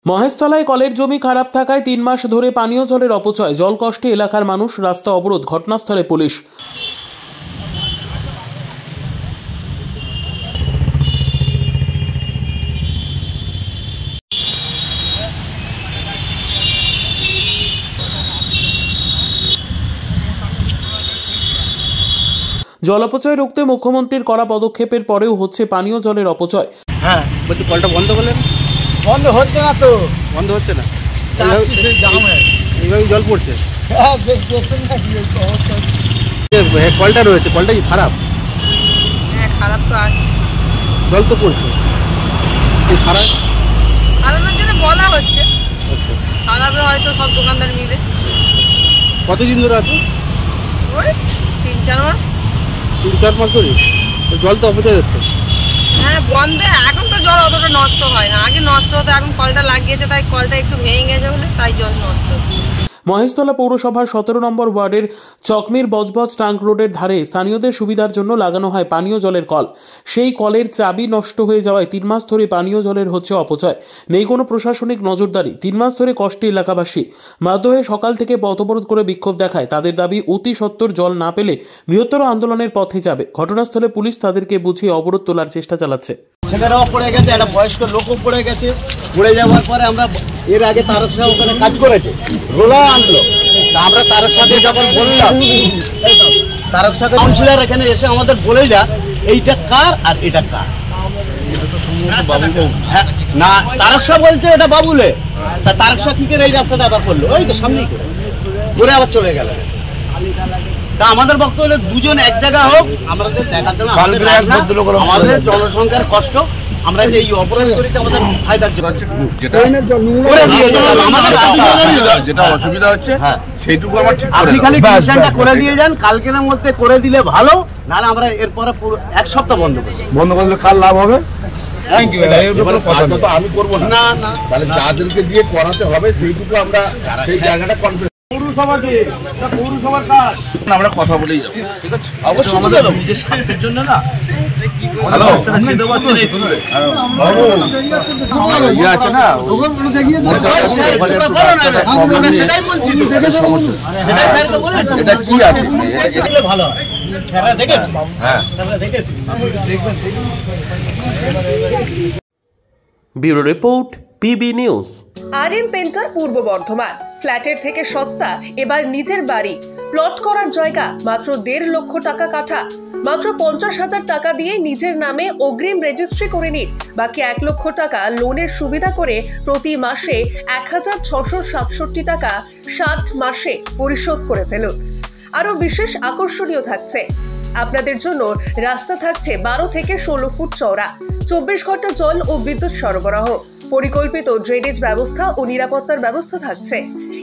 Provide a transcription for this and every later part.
মহেশতলায় কলের জমি খারাপ থাকায় 3 মাস ধরে পানীয় জলের অপচয়, জল কষ্টে এলাকার মানুষ, রাস্তা অবরোধ, ঘটনাস্থলে পুলিশ। জল অপচয় রুখতে মুখ্যমন্ত্রীর কড়া পদক্ষেপের পরেও হচ্ছে পানীয় জলের অপচয়। হ্যাঁ বলছি, কলটা বন্ধ করলেন? বন্ধ হচ্ছে না তো। বন্ধ হচ্ছে না, এইভাবে জল পড়ছে। কলটা রয়েছে, কলটা কি খারাপ? হ্যাঁ খারাপ তো আছে, জল তো পড়ছে। সারানোর জন্য বলা হচ্ছে। আচ্ছা, সারাবে হয়তো সব দোকানদার মিলে। কতদিন ধরে আছে? ওই 3-4 মাস। 3-4 মাস ধরে জল তো অপচয় হচ্ছে। হ্যাঁ বন্ধে, এখন তো জল অতটা নষ্ট হয় না, আগে নষ্ট হতো, এখন কলটা লাগিয়েছে তাই কলটা একটু ভেঙে গেছে বলে তাই জল নষ্ট হচ্ছে। মহেশতলা পৌরসভার 17 নম্বর ওয়ার্ডের চকমির বজবজ ট্রাঙ্ক রোডের ধারে স্থানীয়দের সুবিধার জন্য লাগানো হয় পানীয় জলের কল। সেই কলের চাবি নষ্ট হয়ে যাওয়ায় 3 মাস ধরে পানীয় জলের হচ্ছে অপচয়। নেই কোনো প্রশাসনিক নজরদারি। 3 মাস ধরে কষ্টে এলাকাবাসী। বাধ্য হয়ে সকাল থেকে পথ অবরোধ করে বিক্ষোভ দেখায়। তাদের দাবি, অতি সত্বর জল না পেলে বৃহত্তর আন্দোলনের পথে যাবে। ঘটনাস্থলে পুলিশ তাদেরকে বুঝিয়ে অবরোধ তোলার চেষ্টা চালাচ্ছে। ছেলেরাও পড়ে গেছে, একটা বয়স্ক লোকও পড়ে গেছে। পড়ে যাওয়ার পরে আমরা এর আগে তারক সাহেব ওখানে কাজ করেছে, রোলা আনলো। তা আমরা তারক সাথে যখন বললাম, তারক সাথে কাউন্সিলর এখানে এসে আমাদের বলে যা এইটা কার আর এটা কার। হ্যাঁ না, তারক সাহেব বলছে এটা বাবুলে। তা তারক সাহেব কি করে এই রাস্তাটা আবার করলো? ওই তো সামনেই করে আবার চলে গেল। তা আমাদের বক্তব্য হলো দুজন এক জায়গা হোক, আমাদের দেখার জন্য আমাদের জনসংখ্যার কষ্ট, আমরা যে এই অপরাধ করি আমাদের ফায়দার জন্য যেটা অসুবিধা হচ্ছে সেইটুকু আমার ঠিক আপনি খালি ডিসিশনটা করে দিয়ে যান, কালকের মধ্যে করে দিলে ভালো, নাহলে আমরা এরপরে পুরো 1 সপ্তাহ বন্ধ করলে কার লাভ হবে? আমি করবো না, তাহলে যাদেরকে দিয়ে করাতে হবে সেইটুকু আমরা সেই জায়গাটা আমরা কথা বলেই যাবো। ঠিক আছে, অবশ্যই আমাদের নিজের স্বার্থের জন্য না। আছে না, এটা কি আছে ভালো দেখেছি। হ্যাঁ, bureau report, PB news. R painter পূর্ব বর্ধমান। ফ্ল্যাটের থেকে সস্তা এবার নিজের বাড়ি। প্লট করার জায়গা মাত্র 1.5 লক্ষ টাকা কাঠা। মাত্র 50,000 টাকা দিয়ে নিজের নামে অগ্রিম রেজিস্ট্রি করে নিন। বাকি 1 লক্ষ টাকা লোনের সুবিধা করে প্রতি মাসে 1,667 টাকা 60 মাসে পরিশোধ করে ফেলুন। আরো বিশেষ আকর্ষণীয় থাকছে, আপনাদের জন্য রাস্তা থাকছে 12 থেকে 16 ফুট চওড়া, 24 ঘন্টা জল ও বিদ্যুৎ সরবরাহ, পরিকল্পিত ড্রেনেজ ব্যবস্থা ও নিরাপত্তার ব্যবস্থা থাকছে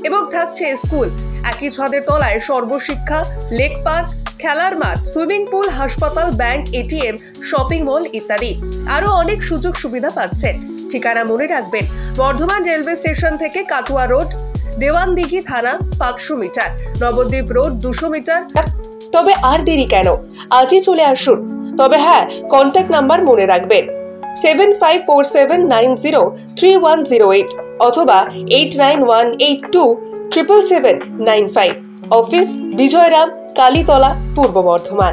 এবং থাকছে স্কুল। একই ছাদের তলায় সর্বশিক্ষা, লেক পার্ক, খেলার মাঠ, সুইমিং পুল, হাসপাতাল, ব্যাংক, এটিএম, শপিং মল ইত্যাদি আরো অনেক সুযোগ সুবিধা পাচ্ছেন। ঠিকানা মনে রাখবেন, বর্ধমান রেলওয়ে স্টেশন থেকে কাটুয়া রোড, দেওয়ানদিঘি থানা 500 মিটার, নবদ্বীপ রোড 200 মিটার। তবে আর দেরি কেন, আজই চলে আসুন। তবে হ্যাঁ, কন্ট্যাক্ট নাম্বার মনে রাখবেন 7547903108 অথবা 8918277795। অফিস বিজয়রাম, কালীতলা, পূর্ব বর্ধমান।